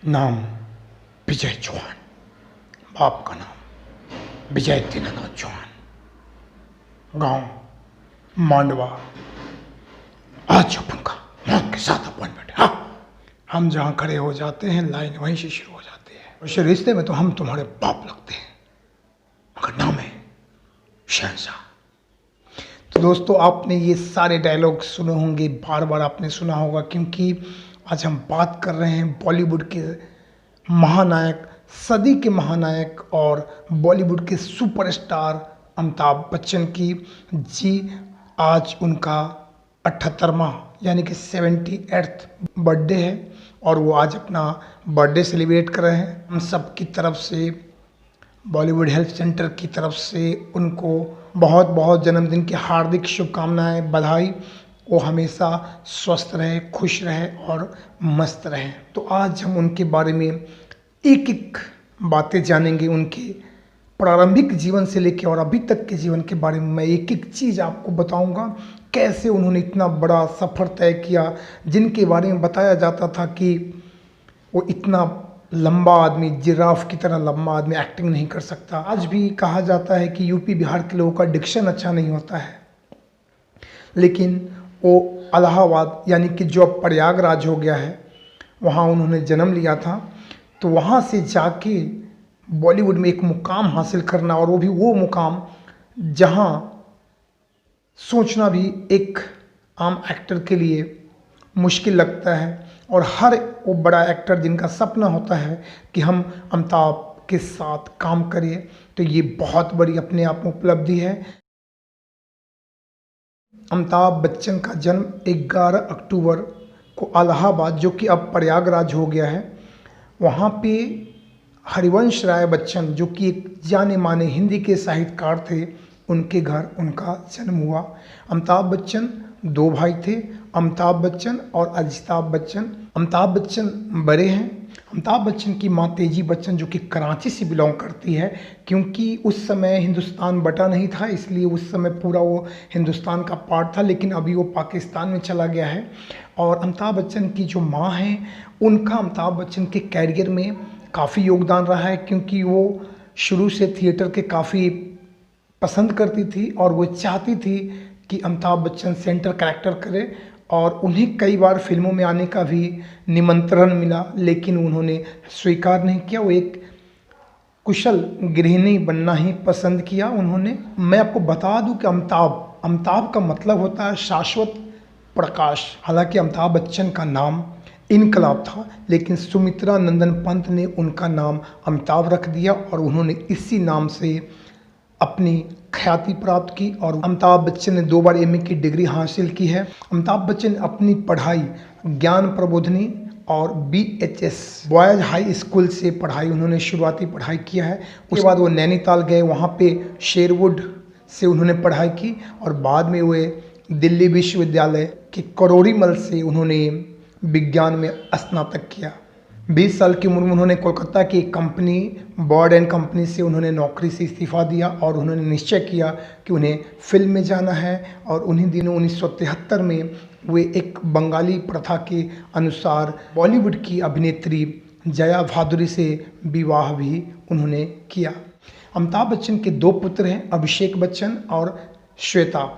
नाम विजय चौहान, बाप का नाम विजय दीनानाथ चौहान, गांव मांडवा। आज अपन का मौत के साथ अपॉइंटमेंट है। हम जहाँ खड़े हो जाते हैं लाइन वहीं से शुरू हो जाती है। उस रिश्ते में तो हम तुम्हारे बाप लगते हैं, मगर नाम है शहंशाह। तो दोस्तों, आपने ये सारे डायलॉग सुने होंगे, बार बार आपने सुना होगा, क्योंकि आज हम बात कर रहे हैं बॉलीवुड के महानायक, सदी के महानायक और बॉलीवुड के सुपरस्टार अमिताभ बच्चन की। जी, आज उनका 78वां यानी कि 78th बर्थडे है और वो आज अपना बर्थडे सेलिब्रेट कर रहे हैं। हम सब की तरफ से, बॉलीवुड हेल्थ सेंटर की तरफ से उनको बहुत बहुत जन्मदिन की हार्दिक शुभकामनाएं, बधाई। वो हमेशा स्वस्थ रहे, खुश रहे और मस्त रहे। तो आज हम उनके बारे में एक एक बातें जानेंगे, उनके प्रारंभिक जीवन से लेकर और अभी तक के जीवन के बारे में मैं एक एक चीज़ आपको बताऊंगा। कैसे उन्होंने इतना बड़ा सफ़र तय किया, जिनके बारे में बताया जाता था कि वो इतना लंबा आदमी, जिराफ की तरह लंबा आदमी एक्टिंग नहीं कर सकता। आज भी कहा जाता है कि यूपी बिहार के लोगों का डिक्शन अच्छा नहीं होता है, लेकिन वो इलाहाबाद यानी कि जो अब प्रयागराज हो गया है, वहाँ उन्होंने जन्म लिया था। तो वहाँ से जाके बॉलीवुड में एक मुकाम हासिल करना, और वो भी वो मुकाम जहाँ सोचना भी एक आम एक्टर के लिए मुश्किल लगता है। और हर वो बड़ा एक्टर जिनका सपना होता है कि हम अमिताभ के साथ काम करें, तो ये बहुत बड़ी अपने आप में उपलब्धि है। अमिताभ बच्चन का जन्म 11 अक्टूबर को इलाहाबाद, जो कि अब प्रयागराज हो गया है, वहाँ पे हरिवंश राय बच्चन, जो कि एक जाने माने हिंदी के साहित्यकार थे, उनके घर उनका जन्म हुआ। अमिताभ बच्चन दो भाई थे, अमिताभ बच्चन और अजिताभ बच्चन। अमिताभ बच्चन बड़े हैं। अमिताभ बच्चन की माँ तेजी बच्चन, जो कि कराची से बिलोंग करती है, क्योंकि उस समय हिंदुस्तान बटा नहीं था, इसलिए उस समय पूरा वो हिंदुस्तान का पार्ट था, लेकिन अभी वो पाकिस्तान में चला गया है। और अमिताभ बच्चन की जो माँ हैं, उनका अमिताभ बच्चन के कैरियर में काफ़ी योगदान रहा है, क्योंकि वो शुरू से थिएटर के काफ़ी पसंद करती थी और वो चाहती थी कि अमिताभ बच्चन सेंटर कैरेक्टर करे, और उन्हें कई बार फिल्मों में आने का भी निमंत्रण मिला, लेकिन उन्होंने स्वीकार नहीं किया। वो एक कुशल गृहिणी बनना ही पसंद किया उन्होंने। मैं आपको बता दूं कि अमिताभ का मतलब होता है शाश्वत प्रकाश। हालांकि अमिताभ बच्चन का नाम इनकलाब था, लेकिन सुमित्रा नंदन पंत ने उनका नाम अमिताभ रख दिया और उन्होंने इसी नाम से अपनी ख्याति प्राप्त की। और अमिताभ बच्चन ने 2 बार एमए की डिग्री हासिल की है। अमिताभ बच्चन अपनी पढ़ाई ज्ञान प्रबोधिनी और BHS बॉयज़ हाई स्कूल से पढ़ाई उन्होंने शुरुआती पढ़ाई किया है। उसके बाद वो नैनीताल गए, वहाँ पे शेरवुड से उन्होंने पढ़ाई की, और बाद में वे दिल्ली विश्वविद्यालय के करोरीमल से उन्होंने विज्ञान में स्नातक किया। 20 साल की उम्र में उन्होंने कोलकाता की एक कंपनी बॉर्ड एंड कंपनी से उन्होंने नौकरी से इस्तीफ़ा दिया और उन्होंने निश्चय किया कि उन्हें फिल्म में जाना है। और उन्हीं दिनों 1973 में वे एक बंगाली प्रथा के अनुसार बॉलीवुड की अभिनेत्री जया भादुरी से विवाह भी उन्होंने किया। अमिताभ बच्चन के 2 पुत्र हैं, अभिषेक बच्चन और श्वेता।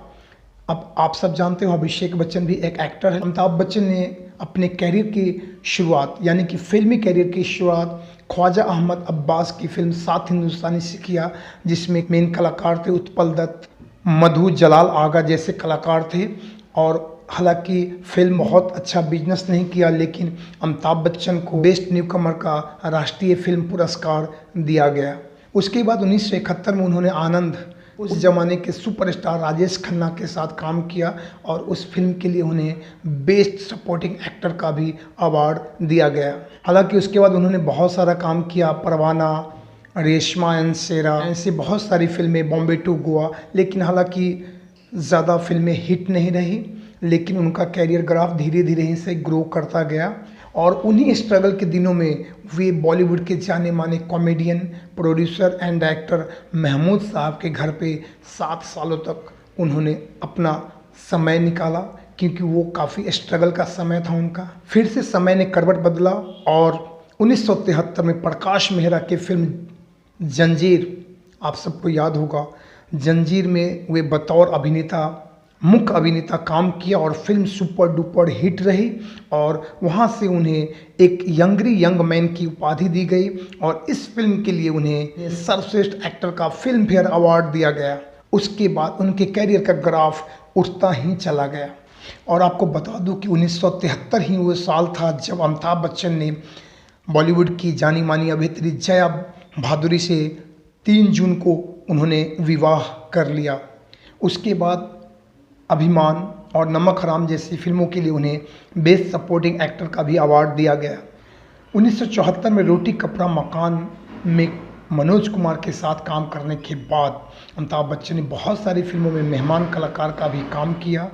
अब आप सब जानते हो अभिषेक बच्चन भी एक एक्टर है। अमिताभ बच्चन ने अपने कैरियर की शुरुआत यानी कि फिल्मी कैरियर की शुरुआत ख्वाजा अहमद अब्बास की फिल्म सात हिंदुस्तानी से किया, जिसमें मेन कलाकार थे उत्पल दत्त, मधु, जलाल आगा जैसे कलाकार थे। और हालांकि फिल्म बहुत अच्छा बिजनेस नहीं किया, लेकिन अमिताभ बच्चन को बेस्ट न्यूकमर का राष्ट्रीय फिल्म पुरस्कार दिया गया। उसके बाद 1971 में उन्होंने आनंद, उस जमाने के सुपरस्टार राजेश खन्ना के साथ काम किया, और उस फिल्म के लिए उन्हें बेस्ट सपोर्टिंग एक्टर का भी अवार्ड दिया गया। हालांकि उसके बाद उन्होंने बहुत सारा काम किया, परवाना, रेशमा एंड शेरा, ऐसी बहुत सारी फिल्में, बॉम्बे टू गोवा, लेकिन हालांकि ज़्यादा फिल्में हिट नहीं रही। लेकिन उनका कैरियर ग्राफ धीरे धीरे ही से ग्रो करता गया, और उन्हीं स्ट्रगल के दिनों में वे बॉलीवुड के जाने माने comedian, producer and director Mahmood sahab के घर पे 7 सालों तक उन्होंने अपना समय निकाला, क्योंकि वो काफ़ी स्ट्रगल का समय था उनका। फिर से समय ने करवट बदला और 1973 में प्रकाश मेहरा की फिल्म जंजीर, आप सबको याद होगा, जंजीर में वे बतौर अभिनेता, मुख्य अभिनेता काम किया और फिल्म सुपर डुपर हिट रही और वहाँ से उन्हें एक यंग मैन की उपाधि दी गई और इस फिल्म के लिए उन्हें सर्वश्रेष्ठ एक्टर का फिल्म फेयर अवार्ड दिया गया। उसके बाद उनके कैरियर का ग्राफ उठता ही चला गया और आपको बता दूं कि 1973 ही वो साल था जब अमिताभ बच्चन ने बॉलीवुड की जानी मानी अभिनेत्री जया भादुरी से 3 जून को उन्होंने विवाह कर लिया। उसके बाद अभिमान और नमक हराम जैसी फिल्मों के लिए उन्हें बेस्ट सपोर्टिंग एक्टर का भी अवार्ड दिया गया। 1974 में रोटी कपड़ा मकान में मनोज कुमार के साथ काम करने के बाद अमिताभ बच्चन ने बहुत सारी फिल्मों में मेहमान कलाकार का भी काम किया,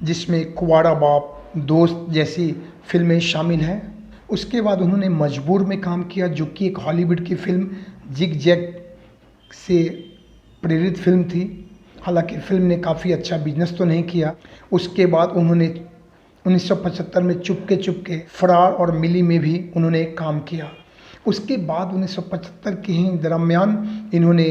जिसमें कुंवारा बाप, दोस्त जैसी फिल्में शामिल हैं। उसके बाद उन्होंने मजबूर में काम किया, जो कि एक हॉलीवुड की फिल्म जिग जैग से प्रेरित फिल्म थी। हालांकि फिल्म ने काफ़ी अच्छा बिजनेस तो नहीं किया। उसके बाद उन्होंने 1975 में चुपके चुपके, फरार और मिली में भी उन्होंने काम किया। उसके बाद 1975 के ही दरमियान इन्होंने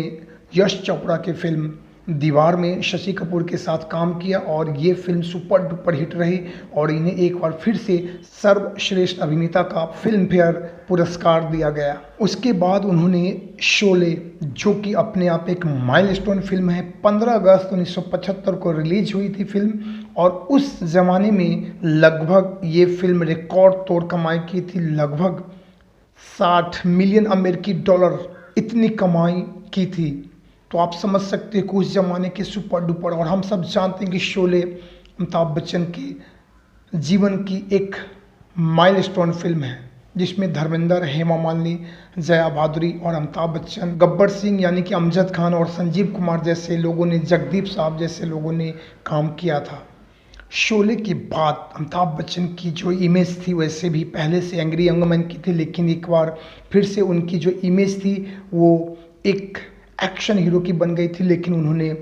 यश चोपड़ा के फिल्म दीवार में शशि कपूर के साथ काम किया और ये फिल्म सुपर डुपर हिट रही और इन्हें एक बार फिर से सर्वश्रेष्ठ अभिनेता का फिल्म फेयर पुरस्कार दिया गया। उसके बाद उन्होंने शोले, जो कि अपने आप एक माइलस्टोन फिल्म है, 15 अगस्त 1975 को रिलीज हुई थी फिल्म और उस ज़माने में लगभग ये फिल्म रिकॉर्ड तोड़ कमाई की थी। लगभग 60 मिलियन अमेरिकी डॉलर इतनी कमाई की थी। तो आप समझ सकते हैं कि उस ज़माने के सुपर डुपर, और हम सब जानते हैं कि शोले अमिताभ बच्चन के जीवन की एक माइलस्टोन फिल्म है, जिसमें धर्मेंद्र, हेमा मालिनी, जया भादुरी और अमिताभ बच्चन, गब्बर सिंह यानी कि अमजद खान और संजीव कुमार जैसे लोगों ने, जगदीप साहब जैसे लोगों ने काम किया था। शोले के बाद अमिताभ बच्चन की जो इमेज थी वैसे भी पहले से एंग्री यंग मैन की थी, लेकिन एक बार फिर से उनकी जो इमेज थी वो एक एक्शन हीरो की बन गई थी। लेकिन उन्होंने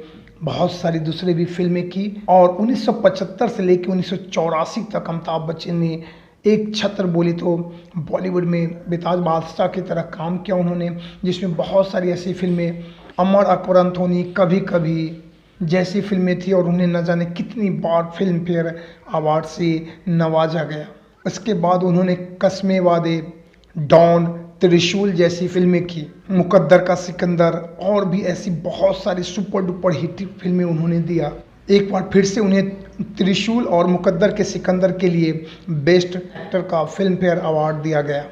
बहुत सारी दूसरी भी फिल्में की और 1975 से लेकर 1984 तक अमिताभ बच्चन ने एक छत्र बोली तो बॉलीवुड में बेताज बादशाह की तरह काम किया उन्होंने, जिसमें बहुत सारी ऐसी फिल्में, अमर अकबर अंथोनी, कभी कभी जैसी फिल्में थी और उन्हें न जाने कितनी बार फिल्म फेयर अवार्ड से नवाजा गया। उसके बाद उन्होंने कस्मे वादे, डॉन, त्रिशूल जैसी फिल्में की, मुकद्दर का सिकंदर और भी ऐसी बहुत सारी सुपर डुपर हिट फिल्में उन्होंने दिया। एक बार फिर से उन्हें त्रिशूल और मुकद्दर के सिकंदर के लिए बेस्ट एक्टर का फिल्म फेयर अवार्ड दिया गया।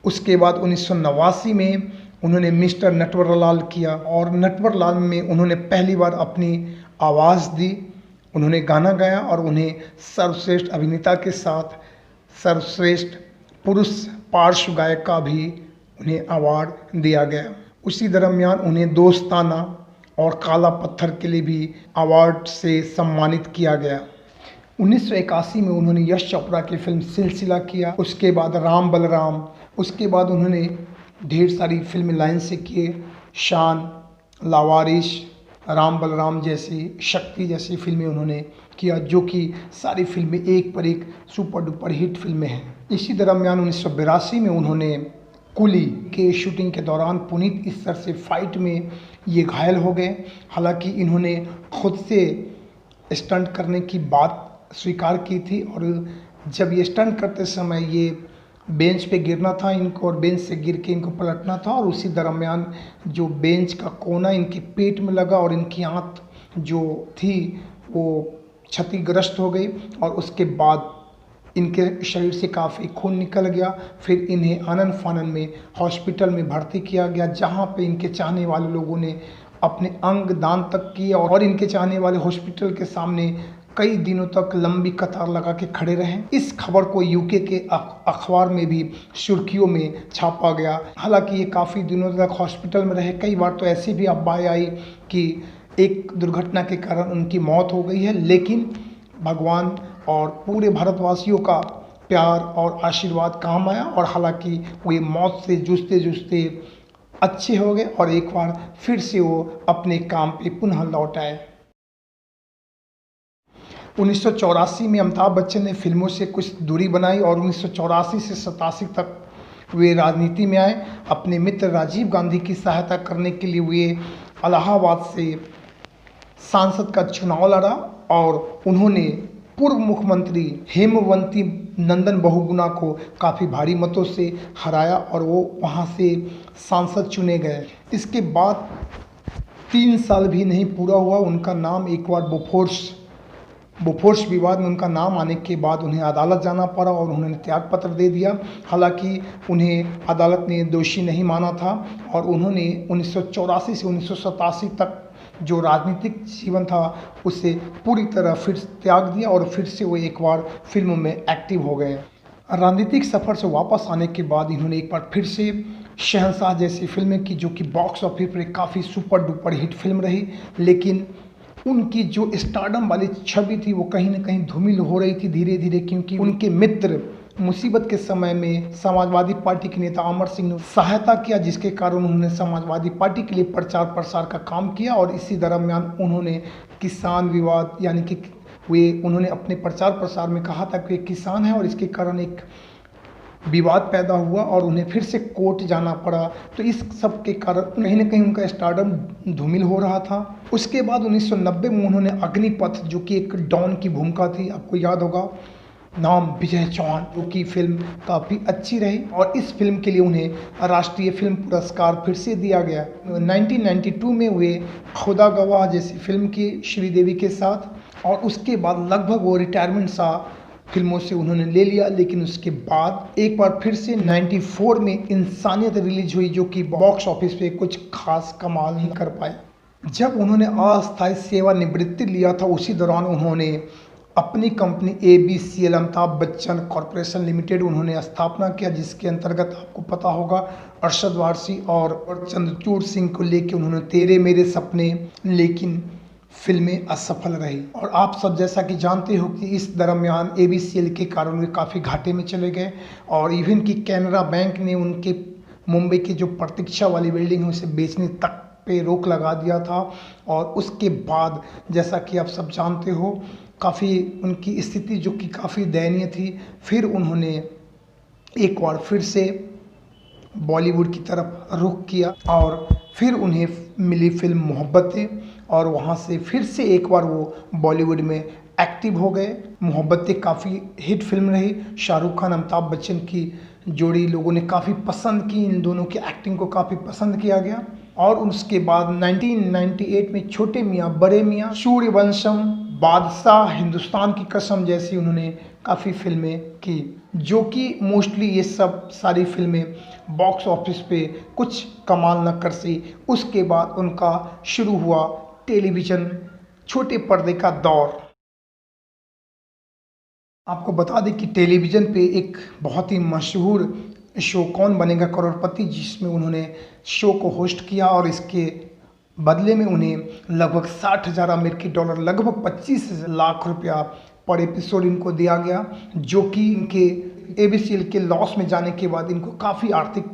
उसके बाद 1989 में उन्होंने मिस्टर नटवरलाल किया और नटवरलाल में उन्होंने पहली बार अपनी आवाज़ दी, उन्होंने गाना गाया और उन्हें सर्वश्रेष्ठ अभिनेता के साथ सर्वश्रेष्ठ पुरुष पार्श्व गायक का भी उन्हें अवार्ड दिया गया। उसी दरमियान उन्हें दोस्ताना और काला पत्थर के लिए भी अवार्ड से सम्मानित किया गया। 1981 में उन्होंने यश चोपड़ा की फिल्म सिलसिला किया, उसके बाद राम बलराम, उसके बाद उन्होंने ढेर सारी फिल्में लाइन से किए, शान, लावारिश, राम बलराम जैसी, शक्ति जैसी फिल्में उन्होंने किया, जो कि सारी फिल्में एक पर एक सुपर डुपर हिट फिल्में हैं। इसी दरमियान 1982 में उन्होंने कुली के शूटिंग के दौरान पुनीत इस्सर से फाइट में ये घायल हो गए। हालांकि इन्होंने खुद से स्टंट करने की बात स्वीकार की थी और जब ये स्टंट करते समय ये बेंच पे गिरना था इनको और बेंच से गिर के इनको पलटना था और उसी दरमियान जो बेंच का कोना इनके पेट में लगा और इनकी आंत जो थी वो क्षतिग्रस्त हो गई और उसके बाद इनके शरीर से काफ़ी खून निकल गया। फिर इन्हें आनन फानन में हॉस्पिटल में भर्ती किया गया, जहाँ पे इनके चाहने वाले लोगों ने अपने अंग दान तक किए और इनके चाहने वाले हॉस्पिटल के सामने कई दिनों तक लंबी कतार लगा के खड़े रहे। इस खबर को यूके के अखबार में भी सुर्खियों में छापा गया। हालांकि ये काफ़ी दिनों तक हॉस्पिटल में रहे। कई बार तो ऐसी भी अफवाहें आई कि एक दुर्घटना के कारण उनकी मौत हो गई है, लेकिन भगवान और पूरे भारतवासियों का प्यार और आशीर्वाद काम आया और हालांकि वो ये मौत से जूझते जूझते अच्छे हो गए और एक बार फिर से वो अपने काम पे पुनः लौट आए। 1984 में अमिताभ बच्चन ने फिल्मों से कुछ दूरी बनाई और 1984 से 87 तक वे राजनीति में आए। अपने मित्र राजीव गांधी की सहायता करने के लिए वे इलाहाबाद से सांसद का चुनाव लड़ा और उन्होंने पूर्व मुख्यमंत्री हेमवंती नंदन बहुगुणा को काफ़ी भारी मतों से हराया और वो वहाँ से सांसद चुने गए। इसके बाद 3 साल भी नहीं पूरा हुआ, उनका नाम एक बार बोफोर्स विवाद में उनका नाम आने के बाद उन्हें अदालत जाना पड़ा और उन्होंने त्यागपत्र दे दिया। हालांकि उन्हें अदालत ने दोषी नहीं माना था और उन्होंने 1984 से 1987 तक जो राजनीतिक जीवन था उसे पूरी तरह फिर त्याग दिया और फिर से वो एक बार फिल्मों में एक्टिव हो गए। राजनीतिक सफ़र से वापस आने के बाद इन्होंने एक बार फिर से शहंशाह जैसी फिल्में की, जो कि बॉक्स ऑफिस पर काफ़ी सुपर डुपर हिट फिल्म रही, लेकिन उनकी जो स्टारडम वाली छवि थी वो कहीं ना कहीं धूमिल हो रही थी धीरे धीरे, क्योंकि उनके मित्र मुसीबत के समय में समाजवादी पार्टी के नेता अमर सिंह ने सहायता किया, जिसके कारण उन्होंने समाजवादी पार्टी के लिए प्रचार प्रसार का काम किया और इसी दरम्यान उन्होंने किसान विवाद यानी कि उन्होंने अपने प्रचार प्रसार में कहा था कि वे किसान हैं और इसके कारण एक विवाद पैदा हुआ और उन्हें फिर से कोर्ट जाना पड़ा। तो इस सब के कारण कहीं ना कहीं उनका स्टारडम धूमिल हो रहा था। उसके बाद 1990 में उन्होंने अग्निपथ, जो कि एक डॉन की भूमिका थी, आपको याद होगा, नाम विजय चौहान, जो की फिल्म काफ़ी अच्छी रही और इस फिल्म के लिए उन्हें राष्ट्रीय फिल्म पुरस्कार फिर से दिया गया। 1992 में वे खुदा गवाह जैसी फिल्म की श्रीदेवी के साथ, और उसके बाद लगभग वो रिटायरमेंट सा फिल्मों से उन्होंने ले लिया। लेकिन उसके बाद एक बार फिर से 94 में इंसानियत रिलीज हुई, जो कि बॉक्स ऑफिस पे कुछ खास कमाल नहीं कर पाए। जब उन्होंने अस्थायी सेवानिवृत्ति लिया था उसी दौरान उन्होंने अपनी company ABCL Amitabh Bachchan corporation limited उन्होंने स्थापना किया, जिसके अंतर्गत आपको पता होगा अरशद वारसी और चंद्रचूड़ सिंह को लेकर उन्होंने तेरे मेरे सपने, लेकिन फिल्में असफल रही। और आप सब जैसा कि जानते हो कि इस दरमियान ABCL के कारण वे काफ़ी घाटे में चले गए और इवन कि कैनरा बैंक ने उनके मुंबई की जो प्रतीक्षा वाली बिल्डिंग है उसे बेचने तक पे रोक लगा दिया था। और उसके बाद जैसा कि आप सब जानते हो काफ़ी उनकी स्थिति जो कि काफ़ी दयनीय थी। फिर उन्होंने एक बार फिर से बॉलीवुड की तरफ रुख किया और फिर उन्हें मिली फिल्म मोहब्बतें और वहाँ से फिर से एक बार वो बॉलीवुड में एक्टिव हो गए। मोहब्बतें काफ़ी हिट फिल्म रही, शाहरुख खान अमिताभ बच्चन की जोड़ी लोगों ने काफ़ी पसंद की, इन दोनों की एक्टिंग को काफ़ी पसंद किया गया। और उसके बाद 1998 में छोटे मियाँ बड़े मियाँ, सूर्यवंशम, बादशाह, हिंदुस्तान की कसम जैसी उन्होंने काफ़ी फिल्में की, जो कि मोस्टली ये सब सारी फिल्में बॉक्स ऑफिस पे कुछ कमाल न कर सकी। उसके बाद उनका शुरू हुआ टेलीविज़न छोटे पर्दे का दौर। आपको बता दें कि टेलीविज़न पे एक बहुत ही मशहूर शो कौन बनेगा करोड़पति, जिसमें उन्होंने शो को होस्ट किया और इसके बदले में उन्हें लगभग 60,000 अमेरिकी डॉलर, लगभग 25 लाख रुपया पर एपिसोड इनको दिया गया, जो कि इनके ABCL के लॉस में जाने के बाद इनको काफ़ी आर्थिक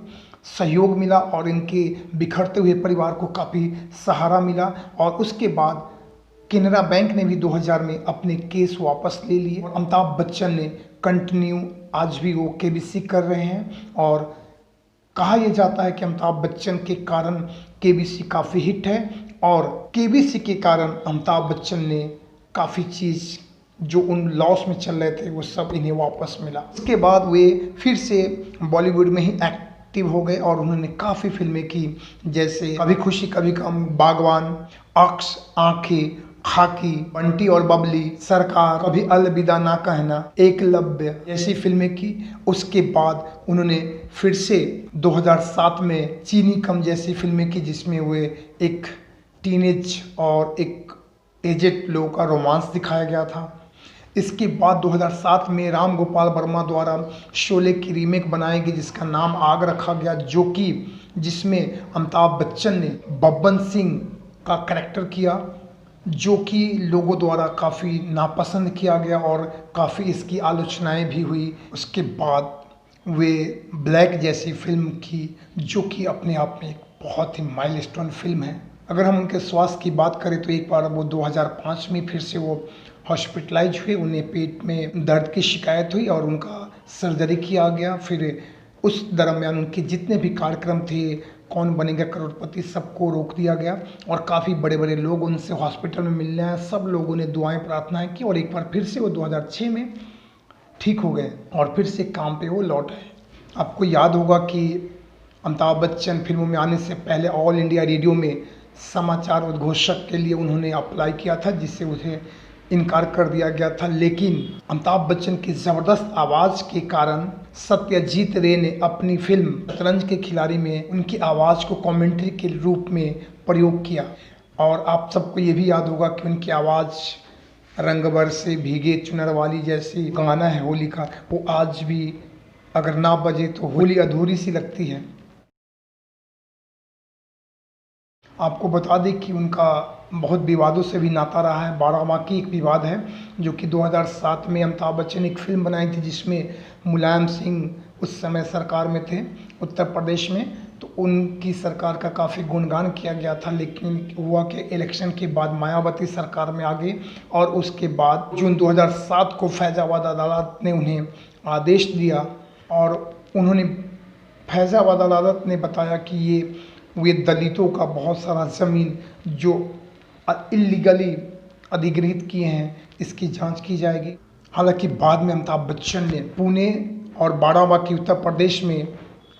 सहयोग मिला और इनके बिखरते हुए परिवार को काफ़ी सहारा मिला। और उसके बाद केनरा बैंक ने भी 2000 में अपने केस वापस ले लिए और अमिताभ बच्चन ने कंटिन्यू आज भी वो KBC कर रहे हैं। और कहा यह जाता है कि अमिताभ बच्चन के कारण KBC काफ़ी हिट है और KBC के कारण अमिताभ बच्चन ने काफ़ी चीज़ जो उन लॉस में चल रहे थे वो सब इन्हें वापस मिला। उसके बाद वे फिर से बॉलीवुड में ही एक्टिव हो गए और उन्होंने काफ़ी फिल्में की, जैसे कभी खुशी कभी गम, बागवान, अक्स, आंखें, खाकी, बंटी और बबली, सरकार, कभी अलविदा ना कहना, एकलव्य जैसी फिल्में की। उसके बाद उन्होंने फिर से 2007 में चीनी कम जैसी फिल्में की, जिसमें वे एक टीनेज और एक एजेड लोगों का रोमांस दिखाया गया था। इसके बाद 2007 में राम गोपाल वर्मा द्वारा शोले की रीमेक बनाई गई, जिसका नाम आग रखा गया, जो कि जिसमें अमिताभ बच्चन ने बब्बन सिंह का कैरेक्टर किया, जो कि लोगों द्वारा काफ़ी नापसंद किया गया और काफ़ी इसकी आलोचनाएं भी हुई। उसके बाद वे ब्लैक जैसी फिल्म की, जो कि अपने आप में एक बहुत ही माइलस्टोन फिल्म है। अगर हम उनके स्वास्थ्य की बात करें तो एक बार वो 2005 में फिर से वो हॉस्पिटलाइज हुए, उन्हें पेट में दर्द की शिकायत हुई और उनका सर्जरी किया गया। फिर उस दरमियान उनके जितने भी कार्यक्रम थे, कौन बनेगा करोड़पति, सबको रोक दिया गया और काफ़ी बड़े बड़े लोग उनसे हॉस्पिटल में मिलने आए। सब लोगों ने दुआएं प्रार्थनाएं की और एक बार फिर से वो 2006 में ठीक हो गए और फिर से काम पे वो लौट आए। आपको याद होगा कि अमिताभ बच्चन फिल्मों में आने से पहले ऑल इंडिया रेडियो में समाचार उद्घोषक के लिए उन्होंने अप्लाई किया था, जिससे उन्हें इनकार कर दिया गया था। लेकिन अमिताभ बच्चन की ज़बरदस्त आवाज़ के कारण सत्यजीत रे ने अपनी फिल्म शतरंज के खिलाड़ी में उनकी आवाज़ को कमेंट्री के रूप में प्रयोग किया। और आप सबको ये भी याद होगा कि उनकी आवाज़ रंग बरसे भीगे चुनर वाली जैसी गाना है होली का, वो आज भी अगर ना बजे तो होली अधूरी सी लगती है। आपको बता दें कि उनका बहुत विवादों से भी नाता रहा है। बाराबांकी एक विवाद है जो कि 2007 में अमिताभ बच्चन एक फिल्म बनाई थी जिसमें मुलायम सिंह उस समय सरकार में थे उत्तर प्रदेश में, तो उनकी सरकार का काफ़ी गुणगान किया गया था। लेकिन हुआ कि इलेक्शन के बाद मायावती सरकार में आ गई और उसके बाद जून 2007 को फैज़ाबाद अदालत ने उन्हें आदेश दिया और उन्होंने फैज़ाबाद अदालत ने बताया कि ये दलितों का बहुत सारा ज़मीन जो इल्लीगली अधिग्रहित किए हैं, इसकी जांच की जाएगी। हालांकि बाद में अमिताभ बच्चन ने पुणे और बाराबांकी उत्तर प्रदेश में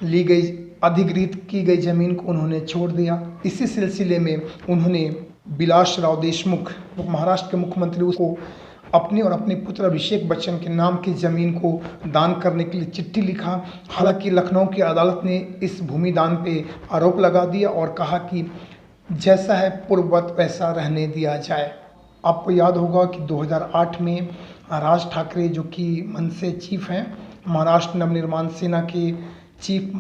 ली गई अधिग्रहित की गई ज़मीन को उन्होंने छोड़ दिया। इसी सिलसिले में उन्होंने विलासराव देशमुख महाराष्ट्र के मुख्यमंत्री को अपने और अपने पुत्र अभिषेक बच्चन के नाम की ज़मीन को दान करने के लिए चिट्ठी लिखा। हालांकि लखनऊ की अदालत ने इस भूमि दान पे आरोप लगा दिया और कहा कि जैसा है पूर्ववत वैसा रहने दिया जाए। आपको याद होगा कि 2008 में राज ठाकरे जो कि मनसे चीफ हैं, महाराष्ट्र नवनिर्माण सेना के चीफ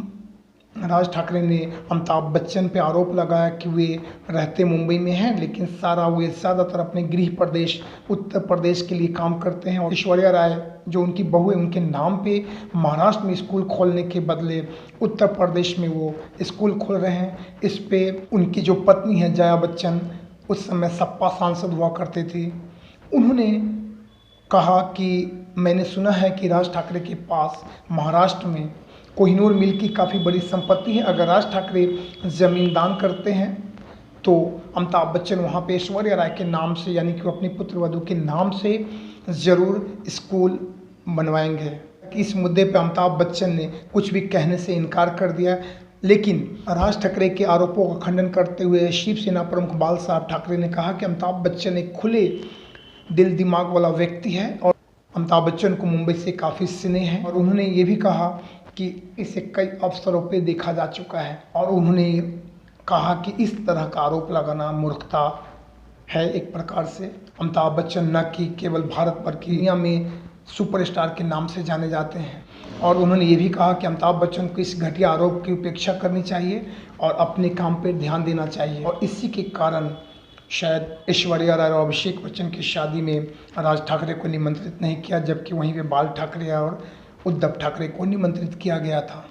राज ठाकरे ने अमिताभ बच्चन पे आरोप लगाया कि वे रहते मुंबई में हैं लेकिन वे ज़्यादातर अपने गृह प्रदेश उत्तर प्रदेश के लिए काम करते हैं। और ऐश्वर्या राय जो उनकी बहू है, उनके नाम पे महाराष्ट्र में स्कूल खोलने के बदले उत्तर प्रदेश में वो स्कूल खोल रहे हैं। इस पे उनकी जो पत्नी है जया बच्चन, उस समय सपा सांसद हुआ करते थे, उन्होंने कहा कि मैंने सुना है कि राज ठाकरे के पास महाराष्ट्र में कोहिनूर मिल की काफ़ी बड़ी संपत्ति है। अगर राज ठाकरे ज़मीन दान करते हैं तो अमिताभ बच्चन वहाँ पे ऐश्वर्या राय के नाम से यानी कि वो अपनी पुत्र वधू के नाम से ज़रूर स्कूल बनवाएंगे। इस मुद्दे पे अमिताभ बच्चन ने कुछ भी कहने से इनकार कर दिया। लेकिन राज ठाकरे के आरोपों का खंडन करते हुए शिवसेना प्रमुख बाल साहब ठाकरे ने कहा कि अमिताभ बच्चन एक खुले दिल दिमाग वाला व्यक्ति है और अमिताभ बच्चन को मुंबई से काफ़ी स्नेह है। और उन्होंने ये भी कहा कि इसे कई अवसरों पे देखा जा चुका है और उन्होंने कहा कि इस तरह का आरोप लगाना मूर्खता है। एक प्रकार से अमिताभ बच्चन न कि केवल भारत पर की दुनिया में सुपरस्टार के नाम से जाने जाते हैं। और उन्होंने ये भी कहा कि अमिताभ बच्चन को इस घटिया आरोप की उपेक्षा करनी चाहिए और अपने काम पर ध्यान देना चाहिए। और इसी के कारण शायद ऐश्वर्या राय और अभिषेक बच्चन की शादी में राज ठाकरे को निमंत्रित नहीं किया, जबकि वहीं पे बाल ठाकरे और उद्धव ठाकरे को निमंत्रित किया गया था।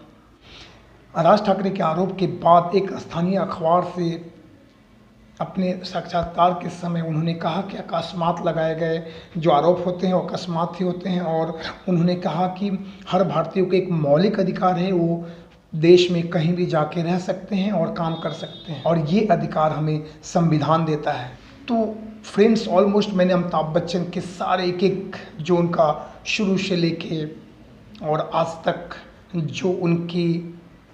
राज ठाकरे के आरोप के बाद एक स्थानीय अखबार से अपने साक्षात्कार के समय उन्होंने कहा कि अकस्मात लगाए गए जो आरोप होते हैं वो अकस्मात ही होते हैं। और उन्होंने कहा कि हर भारतीय को एक मौलिक अधिकार है, वो देश में कहीं भी जाके रह सकते हैं और काम कर सकते हैं और ये अधिकार हमें संविधान देता है। तो फ्रेंड्स, ऑलमोस्ट मैंने अमिताभ बच्चन के सारे एक जो उनका शुरू से लेके और आज तक जो उनकी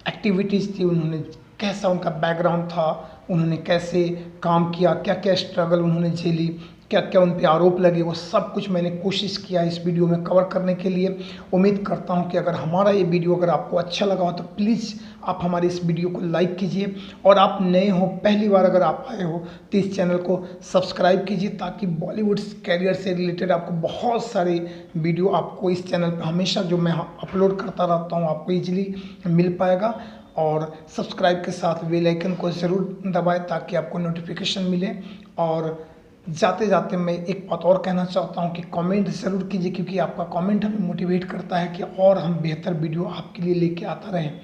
एक्टिविटीज़ थी, उन्होंने कैसा उनका बैकग्राउंड था, उन्होंने कैसे काम किया, क्या क्या स्ट्रगल उन्होंने झेली, क्या क्या उन पे आरोप लगे, वो सब कुछ मैंने कोशिश किया इस वीडियो में कवर करने के लिए। उम्मीद करता हूँ कि अगर हमारा ये वीडियो अगर आपको अच्छा लगा हो तो प्लीज़ आप हमारे इस वीडियो को लाइक कीजिए और आप नए हो, पहली बार अगर आप आए हो तो इस चैनल को सब्सक्राइब कीजिए ताकि बॉलीवुड कैरियर से रिलेटेड आपको बहुत सारे वीडियो आपको इस चैनल पर हमेशा जो मैं अपलोड करता रहता हूँ आपको ईजिली मिल पाएगा। और सब्सक्राइब के साथ बेल आइकन को ज़रूर दबाएं ताकि आपको नोटिफिकेशन मिले। और जाते जाते मैं एक बात और कहना चाहता हूं कि कमेंट ज़रूर कीजिए, क्योंकि आपका कमेंट हमें मोटिवेट करता है कि और हम बेहतर वीडियो आपके लिए लेके आता रहें।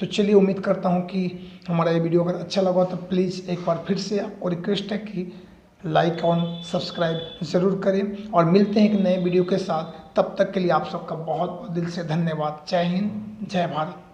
तो चलिए, उम्मीद करता हूं कि हमारा ये वीडियो अगर अच्छा लगा तो प्लीज़ एक बार फिर से आपको रिक्वेस्ट है कि लाइक और सब्सक्राइब ज़रूर करें। और मिलते हैं एक नए वीडियो के साथ, तब तक के लिए आप सबका बहुत बहुत दिल से धन्यवाद। जय हिंद, जय भारत।